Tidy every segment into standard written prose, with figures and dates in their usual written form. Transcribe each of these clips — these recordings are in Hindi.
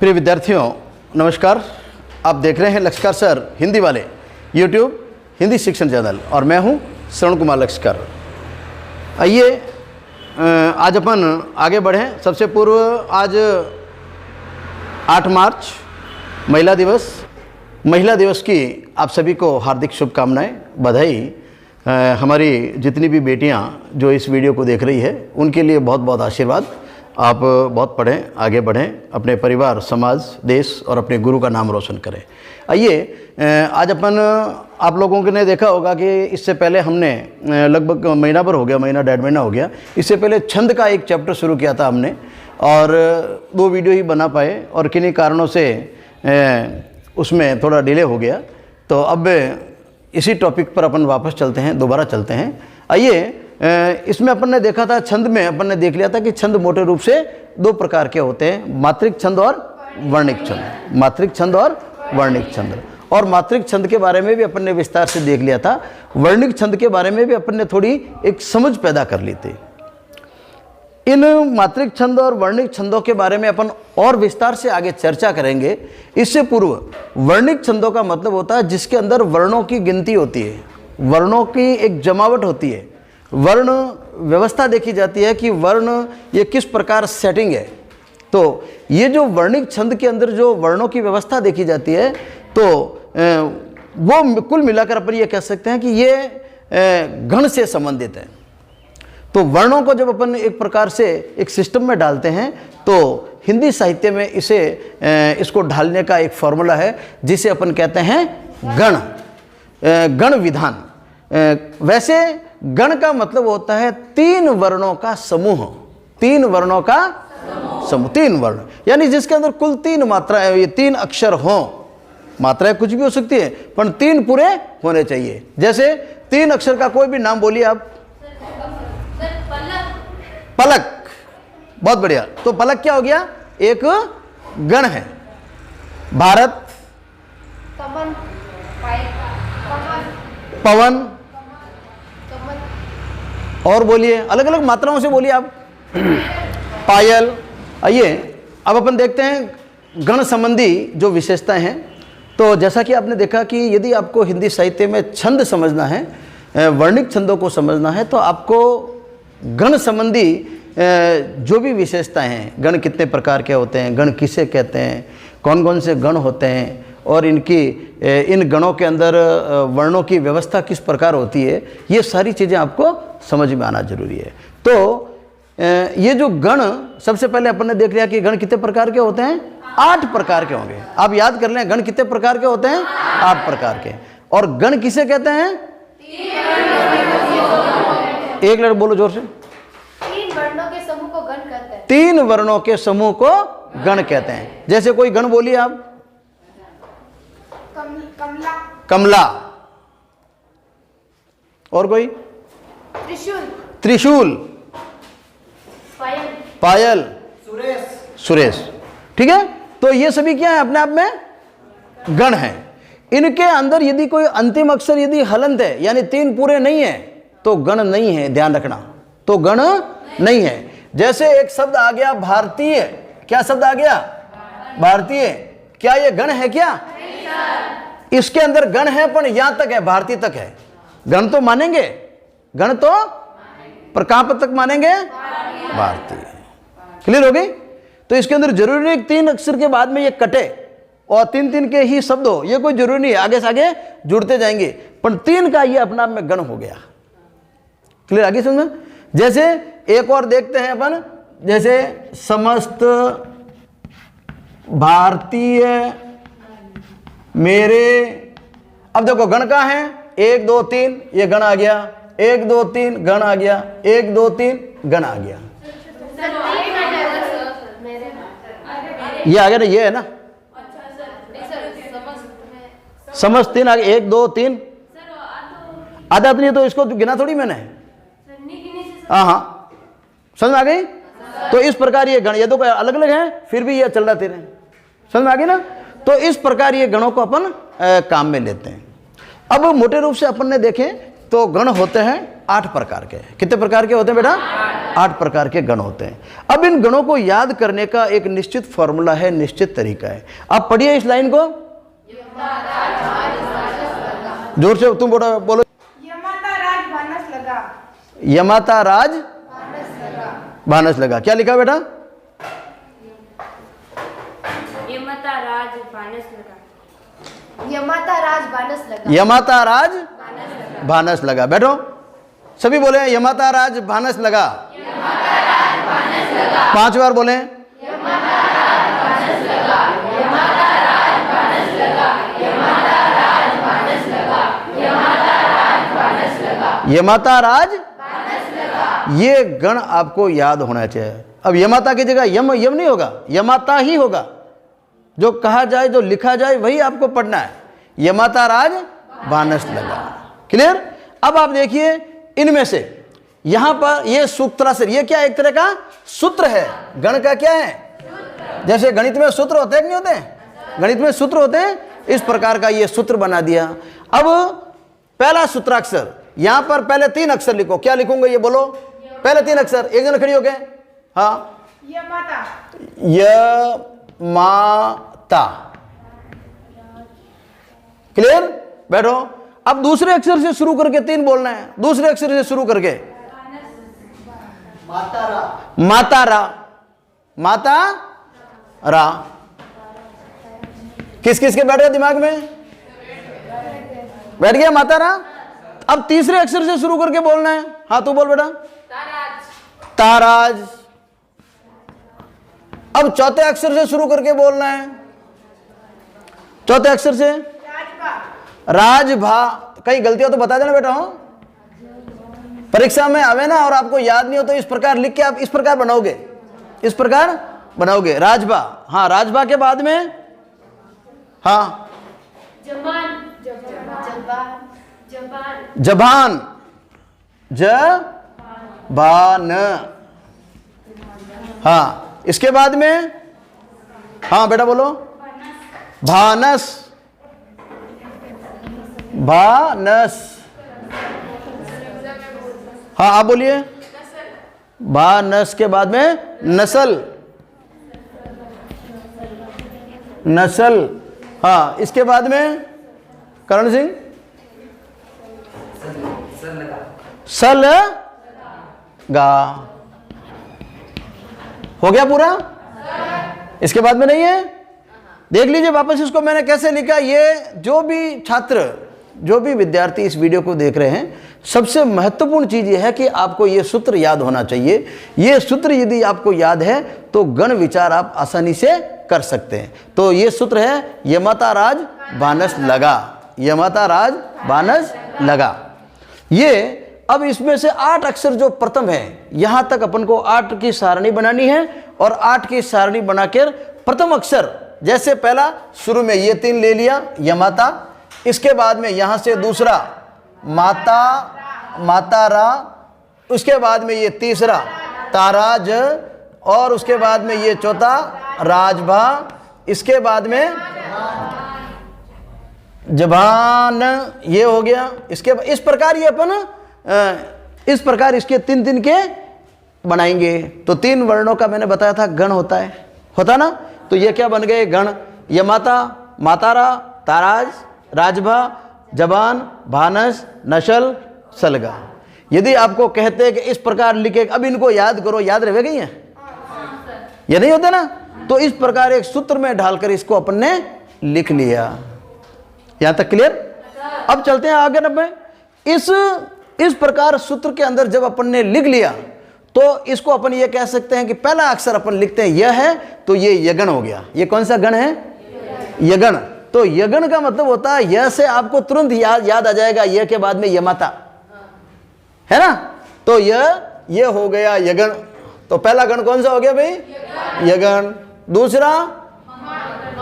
प्रिय विद्यार्थियों नमस्कार। आप देख रहे हैं लक्ष्यकार सर हिंदी वाले यूट्यूब हिंदी शिक्षण चैनल और मैं हूं श्रवण कुमार लक्ष्यकार। आइए आज अपन आगे बढ़ें। सबसे पूर्व आज 8 मार्च महिला दिवस की आप सभी को हार्दिक शुभकामनाएं, बधाई। हमारी जितनी भी बेटियां जो इस वीडियो को देख रही है उनके लिए बहुत बहुत आशीर्वाद। आप बहुत पढ़ें, आगे बढ़ें, अपने परिवार, समाज, देश और अपने गुरु का नाम रोशन करें। आइए आज अपन आप लोगों ने देखा होगा कि इससे पहले हमने लगभग महीना भर हो गया, महीना डेढ़ महीना हो गया, इससे पहले छंद का एक चैप्टर शुरू किया था हमने और 2 वीडियो ही बना पाए और किन्हीं कारणों से उसमें थोड़ा डिले हो गया। तो अब इसी टॉपिक पर अपन वापस चलते हैं, दोबारा चलते हैं। आइए इसमें अपन ने देखा था, छंद में अपन ने देख लिया था कि छंद मोटे रूप से 2 प्रकार के होते हैं, मात्रिक छंद और वर्णिक छंद। मात्रिक छंद और वर्णिक छंद। और मात्रिक छंद के बारे में भी अपन ने विस्तार से देख लिया था। वर्णिक छंद के बारे में भी अपन ने थोड़ी एक समझ पैदा कर ली थी। इन मात्रिक छंद और वर्णिक छंदों के बारे में अपन और विस्तार से आगे चर्चा करेंगे। इससे पूर्व वर्णिक छंदों का मतलब होता है जिसके अंदर वर्णों की गिनती होती है, वर्णों की एक जमावट होती है, वर्ण व्यवस्था देखी जाती है कि वर्ण ये किस प्रकार सेटिंग है। तो ये जो वर्णिक छंद के अंदर जो वर्णों की व्यवस्था देखी जाती है तो वो कुल मिलाकर अपन ये कह सकते हैं कि ये गण से संबंधित है। तो वर्णों को जब अपन एक प्रकार से एक सिस्टम में डालते हैं तो हिंदी साहित्य में इसको ढालने का एक फॉर्मूला है जिसे अपन कहते हैं गण विधान। वैसे गण का मतलब होता है 3 वर्णों का समूह। 3 वर्णों का समूह, 3 वर्ण यानी जिसके अंदर कुल 3 मात्राएं, ये 3 अक्षर हों। मात्राएं कुछ भी हो सकती है पर 3 पूरे होने चाहिए। जैसे 3 अक्षर का कोई भी नाम बोलिए आप। पलक, बहुत बढ़िया। तो पलक क्या हो गया? एक गण है। भारत, पवन, और बोलिए, अलग अलग मात्राओं से बोलिए आप। पायल। आइए अब अपन देखते हैं गण संबंधी जो विशेषताएं हैं। तो जैसा कि आपने देखा कि यदि आपको हिंदी साहित्य में छंद समझना है, वर्णिक छंदों को समझना है, तो आपको गण संबंधी जो भी विशेषताएं हैं, गण कितने प्रकार के होते हैं, गण किसे कहते हैं, कौन कौन से गण होते हैं और इन गणों के अंदर वर्णों की व्यवस्था किस प्रकार होती है, ये सारी चीज़ें आपको समझ में आना जरूरी है। तो ये जो गण, सबसे पहले अपन ने देख लिया कि गण कितने प्रकार के होते हैं? 8 प्रकार के होंगे। आप याद कर लें, गण कितने प्रकार के होते हैं? 8 प्रकार के। और गण किसे कहते हैं? एक लड़ बोलो जोर से। 3 वर्णों के समूह को गण कहते हैं। 3 वर्णों के समूह को गण कहते हैं। जैसे कोई गण बोलिए आप। कमला, कमला। और कोई? त्रिशूल, पायल, सुरेश। ठीक है। तो ये सभी क्या है? अपने आप में गण है। इनके अंदर यदि कोई अंतिम अक्षर यदि हलंत है यानी 3 पूरे नहीं है तो गण नहीं है, ध्यान रखना। तो गण नहीं है। जैसे एक शब्द आ गया भारतीय। क्या शब्द आ गया? भारतीय। क्या ये गण है क्या? इसके अंदर गण है पर यहां तक है, भारतीय तक है। गण तो मानेंगे, गण तो, पर कहां तक मानेंगे? भारतीय। क्लियर हो गई? तो इसके अंदर जरूरी नहीं 3 अक्षर के बाद में ये कटे और 3 के ही शब्द हो, ये कोई जरूरी नहीं है। आगे से आगे जुड़ते जाएंगे पर 3 का ये अपना में गण हो गया। क्लियर? आगे समझ। जैसे एक और देखते हैं अपन, जैसे समस्त भारतीय मेरे। अब देखो गण का है 1 2 3, ये गण आ गया। 1 2 3 गण आ गया। 1 2 3 गण आ गया। ये आ गया ना, ये है ना समस्त 3 आ गया। 1 2 3 आधा नहीं तो इसको गिना थोड़ी मैंने। हाँ, समझ में आ गई? तो इस प्रकार ये गण, ये तो अलग अलग है फिर भी ये चल रहा तेरे। समझ में आ गई ना? तो इस प्रकार ये गणों को अपन काम में लेते हैं। अब मोटे रूप से अपन ने देखें तो गण होते हैं 8 प्रकार के। कितने प्रकार के होते हैं बेटा? 8 प्रकार के गण होते हैं। अब इन गणों को याद करने का एक निश्चित फॉर्मूला है, निश्चित तरीका है। आप पढ़िए इस लाइन को, जोर से तुम बोलो। यमाता राज भानस लगा। यमाता राज भानस लगा। क्या लिखा बेटा? यमाता राज भानस लगा। यमाता राज भानस लगा। यमाता राज भानस लगा। बैठो, सभी बोले यमाता राज भानस लगा। 5 बार बोले। यमाता राज, ये गण आपको याद होना चाहिए। अब यमाता की जगह यम नहीं होगा, यमाता ही होगा। जो कहा जाए, जो लिखा जाए, वही आपको पढ़ना है। यमाता राज भानस लगा। क्लियर? अब आप देखिए, इनमें से यहां पर ये सूत्रासर, ये क्या एक तरह का सूत्र है। गण का क्या है? जैसे गणित में सूत्र होते हैं कि नहीं होते? गणित में सूत्र होते हैं, इस प्रकार का ये सूत्र बना दिया। अब पहला सूत्राक्षर, यहां पर पहले 3 अक्षर लिखो। क्या लिखूंगा ये बोलो? पहले 3 अक्षर। एक जन खड़ी हो गए। हाँ, यमाता। यमाता। क्लियर? बैठो। अब दूसरे अक्षर से शुरू करके 3 बोलना है। दूसरे अक्षर से शुरू करके माता रा। माता रा। किस किस के बैठ गया दिमाग में? बैठ गया माता रा। अब तीसरे अक्षर से शुरू करके बोलना है। हाँ, तू बोल बेटा। ताराज। अब चौथे अक्षर से शुरू करके बोलना है। चौथे अक्षर से राजभा। कई गलतियां तो बता देना बेटा। हो परीक्षा में आवे ना और आपको याद नहीं हो तो इस प्रकार लिख के आप इस प्रकार बनाओगे, इस प्रकार बनाओगे। राजभा। हाँ, राजभा के बाद में हाँ जबान। जबान। जबान। हाँ, इसके बाद में हाँ बेटा बोलो। भानस। भानस। हाँ, आप बोलिए। भानस के बाद में नस्ल। नस्ल। हाँ, इसके बाद में करण सिंह सल गा। हो गया पूरा? इसके बाद में नहीं है? देख लीजिए वापस इसको मैंने कैसे लिखा। ये जो भी छात्र, जो भी विद्यार्थी इस वीडियो को देख रहे हैं, सबसे महत्वपूर्ण चीज ये है कि आपको ये सूत्र याद होना चाहिए। ये सूत्र यदि आपको याद है तो गण विचार आप आसानी से कर सकते हैं। तो ये सूत्र है यमाता राज भानस लगा। यमाता राज भानस लगा। ये अब इसमें से 8 अक्षर जो प्रथम है, यहां तक अपन को 8 की सारणी बनानी है और 8 की सारणी बनाकर प्रथम अक्षर, जैसे पहला शुरू में ये 3 ले लिया यमाता, इसके बाद में यहां से दूसरा माता, माता रा, उसके बाद में ये तीसरा ताराज और उसके बाद में ये चौथा राजभा, इसके बाद में जबान, ये हो गया। इसके इस प्रकार ये अपन इस प्रकार इसके 3 के बनाएंगे। तो 3 वर्णों का मैंने बताया था गण होता ना। तो ये क्या बन गए गण? यमाता, मातारा, ताराज, राजभा, जबान, भानस, नशल, सलगा। यदि आपको कहते हैं कि इस प्रकार लिखे, अब इनको याद करो, याद रहेगा ये? ये नहीं होते ना। तो इस प्रकार एक सूत्र में ढालकर इसको अपन ने लिख लिया। यहां तक क्लियर? अब चलते हैं आगे। नब्बे इस प्रकार सूत्र के अंदर जब अपन ने लिख लिया तो इसको अपन ये कह सकते हैं कि पहला अक्षर अपन लिखते हैं यह है, तो ये यगण हो गया। ये कौन सा गण है? यगण। तो यगण का मतलब होता है यह से आपको तुरंत याद आ जाएगा, यह के बाद में यमाता है ना। तो ये हो गया यगण। तो पहला गण कौन सा हो गया भाई? यगण। दूसरा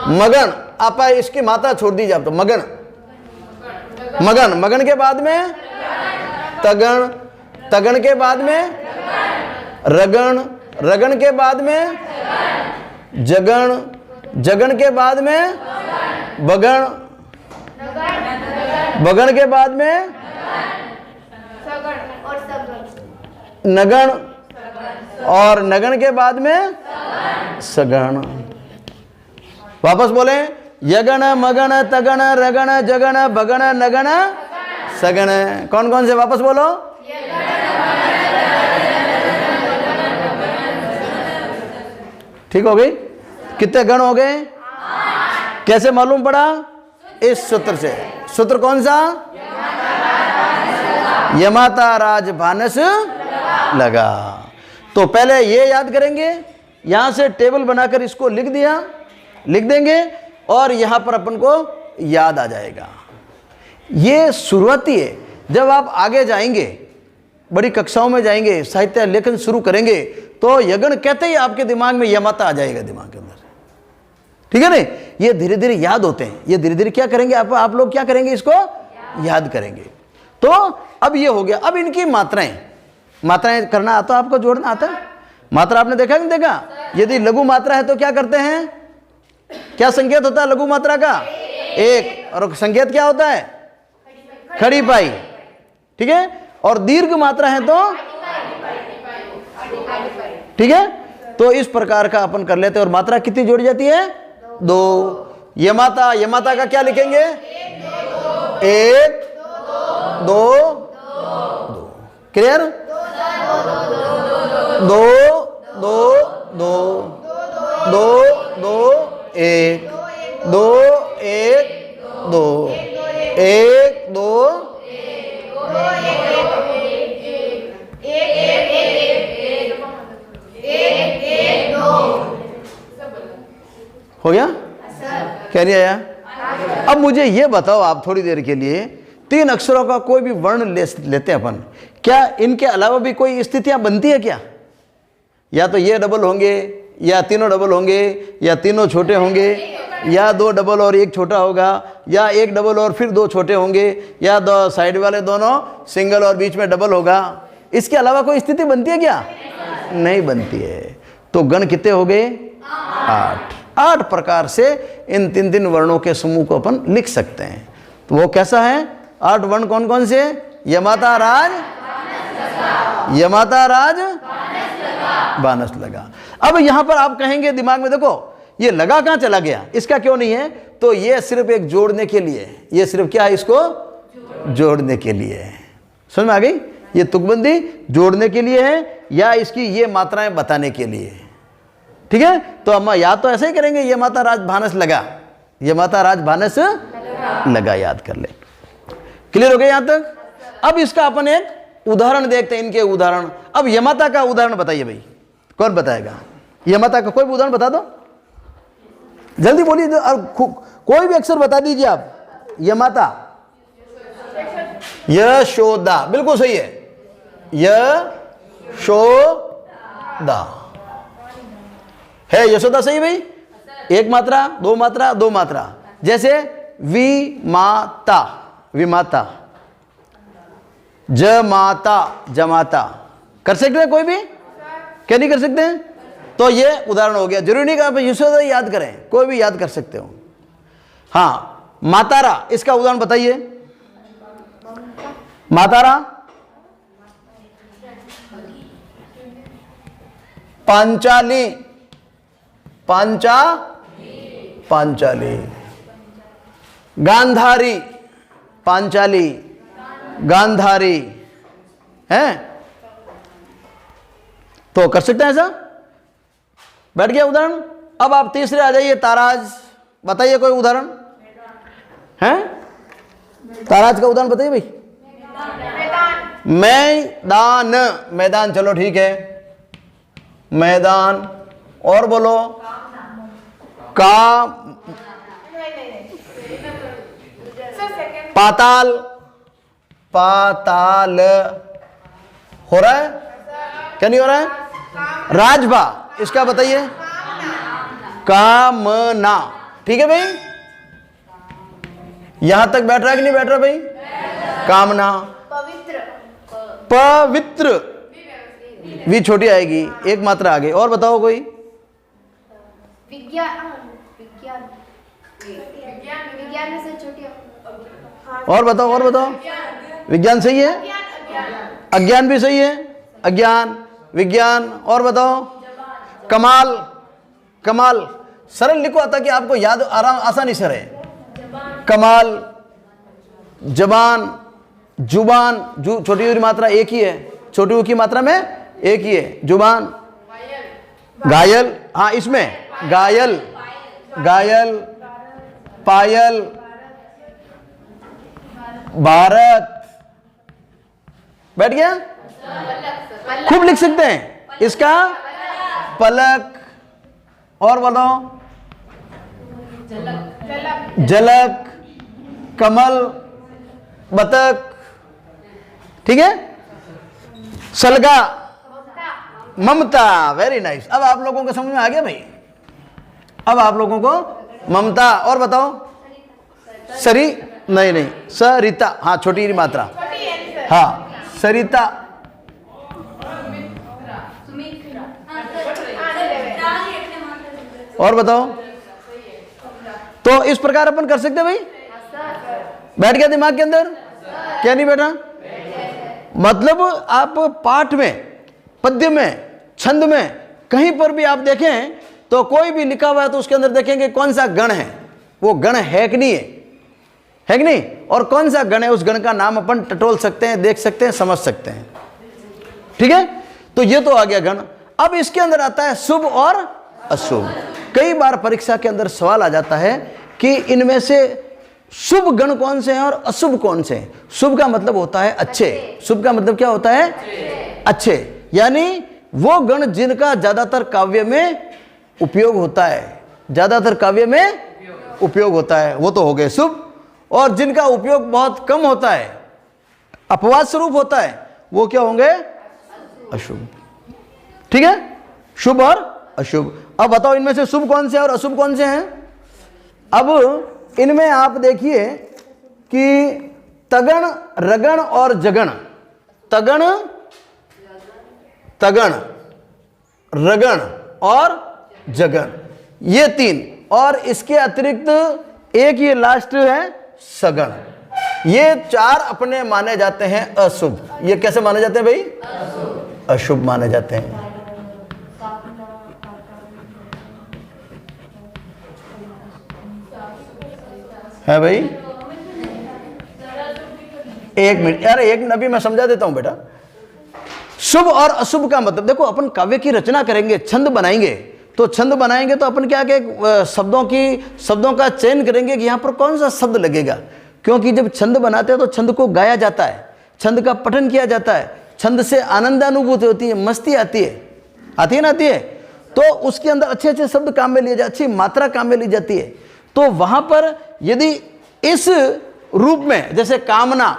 मगन। आप इसकी मात्रा छोड़ दीजिए आप, तो मगन। मगन। मगन के बाद में तगण। तगण के बाद में रगण। रगण के बाद में जगण। जगण के बाद में बगण। बगण के बाद में सगण और सगण। नगण। और नगण के बाद में सगण। वापस बोले, यगण मगण तगण रगण जगण भगण नगण सगण। कौन कौन से? वापस बोलो। ठीक हो गई? कितने गण हो गए? कैसे मालूम पड़ा? इस सूत्र से। सूत्र कौन सा? यमाता राज भानस लगा। तो पहले ये याद करेंगे, यहां से टेबल बनाकर इसको लिख दिया, लिख देंगे और यहां पर अपन को याद आ जाएगा। ये शुरुआती है। जब आप आगे जाएंगे, बड़ी कक्षाओं में जाएंगे, साहित्य लेखन शुरू करेंगे, तो यगण कहते ही आपके दिमाग में यमाता आ जाएगा दिमाग के अंदर। ठीक है ना? ये धीरे धीरे याद होते हैं। ये धीरे धीरे क्या करेंगे आप लोग? क्या करेंगे? इसको याद करेंगे। तो अब ये हो गया। अब इनकी मात्राएं करना आता, आपको जोड़ना आता है? मात्रा आपने देखा नहीं देखा? यदि लघु मात्रा है तो क्या करते हैं? क्या संकेत होता है लघु मात्रा का? एक। और संकेत क्या होता है? खड़ी पाई। ठीक है? और दीर्घ मात्रा है तो ठीक है। तो इस प्रकार का अपन कर लेते हैं। और मात्रा कितनी जोड़ी जाती है? 2। यमाता का क्या लिखेंगे? 1 2 2। क्लियर? 2 2 2 2 2 1 2 1 2 1 2 हो गया? क्या नहीं आया? अब मुझे ये बताओ आप थोड़ी देर के लिए, 3 अक्षरों का कोई भी वर्ण लेते हैं अपन, क्या इनके अलावा भी कोई स्थितियां बनती है क्या? या तो ये डबल होंगे, या तीनों डबल होंगे, या तीनों छोटे होंगे, या 2 डबल और 1 छोटा होगा, या 1 डबल और फिर 2 छोटे होंगे, या 2 साइड वाले दोनों सिंगल और बीच में डबल होगा। इसके अलावा कोई स्थिति बनती है क्या? नहीं बनती है। तो गण कितने हो गए? 8 प्रकार से इन 3 वर्णों के समूह को अपन लिख सकते हैं। तो वो कैसा है? 8 वर्ण कौन कौन से? यमाता राज बानस लगा। अब यहां पर आप कहेंगे दिमाग में, देखो ये लगा कहां चला गया? इसका क्यों नहीं है? तो ये सिर्फ एक जोड़ने के लिए। ये सिर्फ क्या है? इसको जोड़ने के लिए। समझ में आ गई? ये तुकबंदी जोड़ने के लिए है, या इसकी ये मात्राएं बताने के लिए। ठीक है? तो हम याद तो ऐसे ही करेंगे, यमाता राज भानस लगा, यमाता राज भानस लगा, याद कर ले। क्लियर हो गया यहां तक? अब इसका अपन एक उदाहरण देखते हैं, इनके उदाहरण। अब यमाता का उदाहरण बताइए भाई, कौन बताएगा? यमाता का कोई भी उदाहरण बता दो, जल्दी बोलिए। कोई भी अक्षर बता दीजिए आप। यमाता, यशोदा, बिल्कुल सही है, यशोदा है। यशोदा सही भाई? 1 मात्रा, 2 मात्रा, 2 मात्रा। जैसे विमाता, विमाता, जमाता, जमाता। कर सकते हैं कोई भी? क्या नहीं कर सकते हैं? तो ये उदाहरण हो गया। जरूरी नहीं कि आप यशोदा याद करें, कोई भी याद कर सकते हो। हाँ, मातारा, इसका उदाहरण बताइए। मातारा, पांचाली, पांचाली, गांधारी, पांचाली, गांधारी है। तो कर सकते हैं ऐसा? बैठ गया उदाहरण। अब आप तीसरे आ जाइए, ताराज। बताइए कोई उदाहरण है? ताराज का उदाहरण बताइए भाई। मैदान, मैदान, चलो ठीक है, मैदान। और बोलो। का, पाताल, पाताल। हो रहा है? क्या नहीं हो रहा है? राजभा, इसका बताइए। कामना। ठीक है भाई? यहां तक बैठ रहा है कि नहीं बैठ रहा भाई? कामना। पवित्र, वी छोटी आएगी, 1 मात्रा आगे। और बताओ कोई। विज्ञान से छोटी। और बताओ, और बताओ। विज्ञान सही है? अज्ञान भी सही है। अज्ञान, विज्ञान, और बताओ कमाल, कमाल सरल लिखो आता कि आपको याद आराम आसानी से रहे। कमाल, जबान, जुबान, छोटी ऊ की मात्रा एक ही है, छोटी ऊ की मात्रा में एक ही है, जुबान, घायल, हाँ इसमें घायल, घायल, पायल, भारत, बैठ गया, खूब लिख सकते हैं इसका, पलक, और बोलो झलक, कमल, बतख, ठीक है, सलगा, ममता, वेरी नाइस। अब आप लोगों को समझ में आ गया भाई, अब आप लोगों को ममता, और बताओ सरी, नहीं नहीं सरिता, हाँ छोटी मात्रा, हाँ सरिता, और बताओ। तो इस प्रकार अपन कर सकते हैं भाई, बैठ गया दिमाग के अंदर, क्या नहीं बैठा? मतलब आप पाठ में, पद्य में, छंद में कहीं पर भी आप देखें तो कोई भी लिखा हुआ है तो उसके अंदर देखेंगे कौन सा गण है, वो गण है कि नहीं है कि नहीं, और कौन सा गण है, उस गण का नाम अपन टटोल सकते हैं, देख सकते हैं, समझ सकते हैं, ठीक है। तो ये तो आ गया गण। अब इसके अंदर आता है शुभ और अशुभ। कई बार परीक्षा के अंदर सवाल आ जाता है कि इनमें से शुभ गण कौन से हैं और अशुभ कौन से हैं। शुभ का मतलब होता है अच्छे, शुभ का मतलब क्या होता है, अच्छे, यानी वो गण जिनका ज्यादातर काव्य में उपयोग होता है, ज्यादातर काव्य में उपयोग होता है, वो तो हो गए शुभ। और जिनका उपयोग बहुत कम होता है, अपवाद स्वरूप होता है, वो क्या होंगे, अशुभ, ठीक है, शुभ और अशुभ। अब बताओ इनमें से शुभ कौन से और अशुभ कौन से हैं। अब इनमें आप देखिए कि तगण, रगण और जगण, तगण, तगण, रगण और जगण, ये तीन, और इसके अतिरिक्त एक ये लास्ट है सगण, ये चार अपने माने जाते हैं अशुभ। ये कैसे माने जाते हैं भाई, अशुभ माने जाते हैं। है भाई, एक मिनट यार, एक अभी मैं समझा देता हूं बेटा। शुभ और अशुभ का मतलब देखो, अपन काव्य की रचना करेंगे, छंद बनाएंगे, तो छंद बनाएंगे तो अपन क्या के शब्दों का चयन करेंगे कि यहां पर कौन सा शब्द लगेगा, क्योंकि जब छंद बनाते हैं तो छंद को गाया जाता है, छंद का पठन किया जाता है, छंद से आनंदानुभूति होती है, मस्ती आती है, आती है ना, आती है, तो उसके अंदर अच्छे अच्छे शब्द काम में लिए जाते, अच्छी मात्रा काम में ली जाती है। तो वहां पर यदि इस रूप में, जैसे कामना,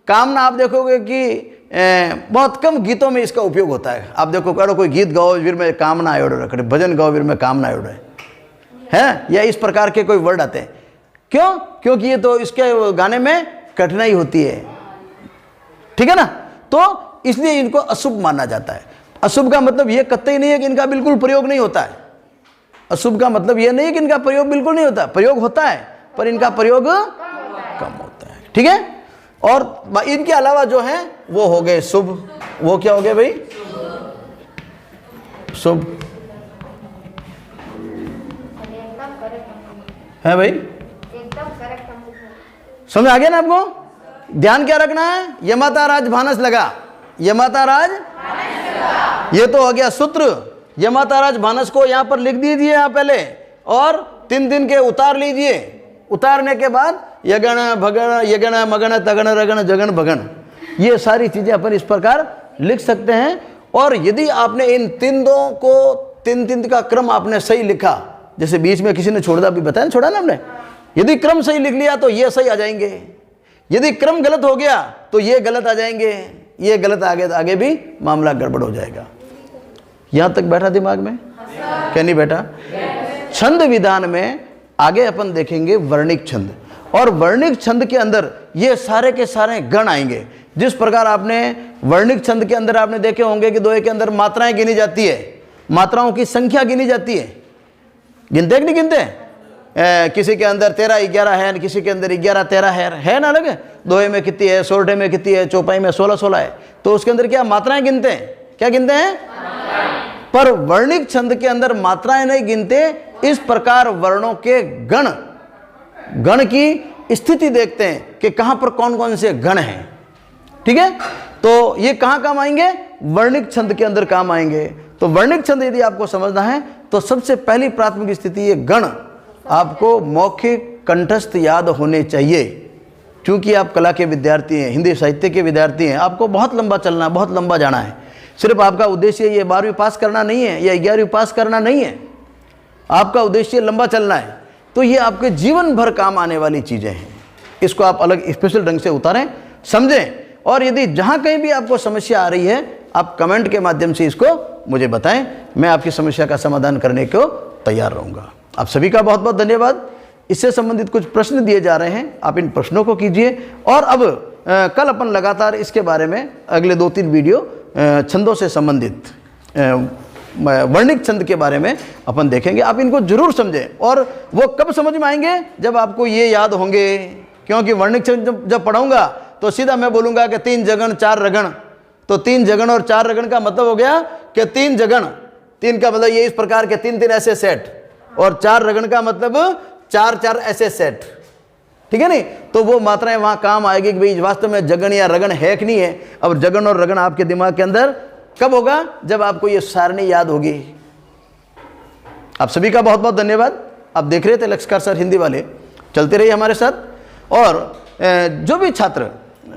कामना आप देखोगे कि बहुत कम गीतों में इसका उपयोग होता है। आप देखो करो कोई गीत गाओ फिर में कामना आयोड रखड़े, भजन गाओ फिर में कामना आयोड है, या इस प्रकार के कोई वर्ड आते हैं। क्यों? क्योंकि ये तो इसके गाने में कठिनाई होती है, ठीक है ना, तो इसलिए इनको अशुभ माना जाता है। अशुभ का मतलब ये कतई नहीं है कि इनका बिल्कुल प्रयोग नहीं होता है, अशुभ का मतलब यह नहीं कि इनका प्रयोग बिल्कुल नहीं होता, प्रयोग होता है पर इनका प्रयोग कम होता है, ठीक है। और इनके अलावा जो है वो हो गए शुभ। वो क्या हो गए भाई, शुभ है भाई, समझ आ गया ना आपको। ध्यान क्या रखना है, यमाता राज भानस लगा, यमाता राज, ये तो हो गया सूत्र। यमाता राज भानस को यहां पर लिख दीजिए आप पहले, और 3 दिन के उतार लीजिए। उतारने के बाद यगण भगण, यगण मगण, तगण रगण, जगण भगण, ये सारी चीजें अपन इस प्रकार लिख सकते हैं। और यदि आपने इन 3 को 3 का क्रम आपने सही लिखा, जैसे बीच में किसी ने छोड़ दिया, अभी बताया छोड़ा ना हमने, यदि क्रम सही लिख लिया तो ये सही आ जाएंगे, यदि क्रम गलत हो गया तो ये गलत आ जाएंगे, ये गलत आ गया तो आगे भी मामला गड़बड़ हो जाएगा। यहां तक बैठा दिमाग में, क्या नहीं बैठा। छंद विधान में आगे अपन देखेंगे वर्णिक छंद, और वर्णिक छंद के अंदर ये सारे के सारे गण आएंगे। जिस प्रकार आपने वर्णिक छंद के अंदर आपने देखे होंगे कि दोहे के अंदर मात्राएं गिनी जाती है, मात्राओं की संख्या गिनी जाती है, गिनते कि नहीं गिनते। किसी के अंदर 13-11 है, किसी के अंदर 11-13 है ना, अलग दोहे में कितनी है, सोरठे में कितनी है, चौपाई में 16-16 है, तो उसके अंदर क्या मात्राएं गिनते हैं क्या गिनते हैं? पर वर्णिक छंद के अंदर मात्राएं नहीं गिनते, इस प्रकार वर्णों के गण की स्थिति देखते हैं कि कहां पर कौन कौन से गण हैं। ठीक है, तो ये कहां काम आएंगे? वर्णिक छंद के अंदर काम आएंगे। तो वर्णिक छंद यदि आपको समझना है तो सबसे पहली प्राथमिक स्थिति ये गण आपको मौखिक कंठस्थ याद होने चाहिए। क्योंकि आप कला के विद्यार्थी हैं, हिंदी साहित्य के विद्यार्थी हैं, आपको बहुत लंबा चलना है, बहुत लंबा जाना है। सिर्फ आपका उद्देश्य ये 12वीं पास करना नहीं है या 11वीं पास करना नहीं है, आपका उद्देश्य लंबा चलना है। तो ये आपके जीवन भर काम आने वाली चीज़ें हैं। इसको आप अलग स्पेशल ढंग से उतारें, समझें, और यदि जहाँ कहीं भी आपको समस्या आ रही है आप कमेंट के माध्यम से इसको मुझे बताएं, मैं आपकी समस्या का समाधान करने को तैयार रहूँगा। आप सभी का बहुत बहुत धन्यवाद। इससे संबंधित कुछ प्रश्न दिए जा रहे हैं, आप इन प्रश्नों को कीजिए। और अब कल अपन लगातार इसके बारे में अगले 2-3 वीडियो छंदों से संबंधित वर्णिक छंद के बारे में अपन देखेंगे। आप इनको जरूर समझें, और वो कब समझ में आएंगे? जब आपको ये याद होंगे। क्योंकि वर्णिक छंद जब पढ़ाऊंगा तो सीधा मैं बोलूँगा कि 3 जगण 4 रगण। तो 3 जगण और 4 रगण का मतलब हो गया कि 3 जगण, 3 का मतलब ये इस प्रकार के 3-3 ऐसे सेट, और 4 रगण का मतलब 4-4 ऐसे सेट। ठीक है नहीं? तो वो मात्राएं वहां काम आएगी कि भाई वास्तव में जगण या रगण है कि नहीं है। अब जगण और रगण आपके दिमाग के अंदर कब होगा? जब आपको ये सारणी याद होगी। आप सभी का बहुत बहुत धन्यवाद। आप देख रहे थे लक्ष्यकार सर हिंदी वाले, चलते रहिए हमारे साथ। और जो भी छात्र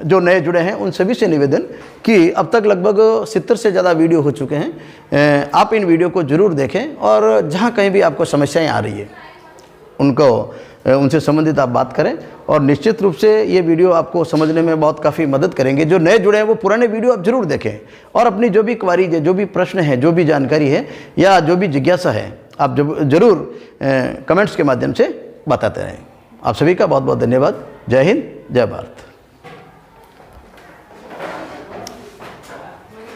जो नए जुड़े हैं उन सभी से निवेदन कि अब तक लगभग 70 से ज़्यादा वीडियो हो चुके हैं। आप इन वीडियो को जरूर देखें, और जहाँ कहीं भी आपको समस्याएं आ रही है उनसे संबंधित आप बात करें, और निश्चित रूप से ये वीडियो आपको समझने में बहुत काफ़ी मदद करेंगे। जो नए जुड़े हैं वो पुराने वीडियो आप जरूर देखें, और अपनी जो भी क्वारी है, जो भी प्रश्न है, जो भी जानकारी है या जो भी जिज्ञासा है, आप जरूर कमेंट्स के माध्यम से बताते रहें। आप सभी का बहुत बहुत धन्यवाद। जय हिंद, जय भारत।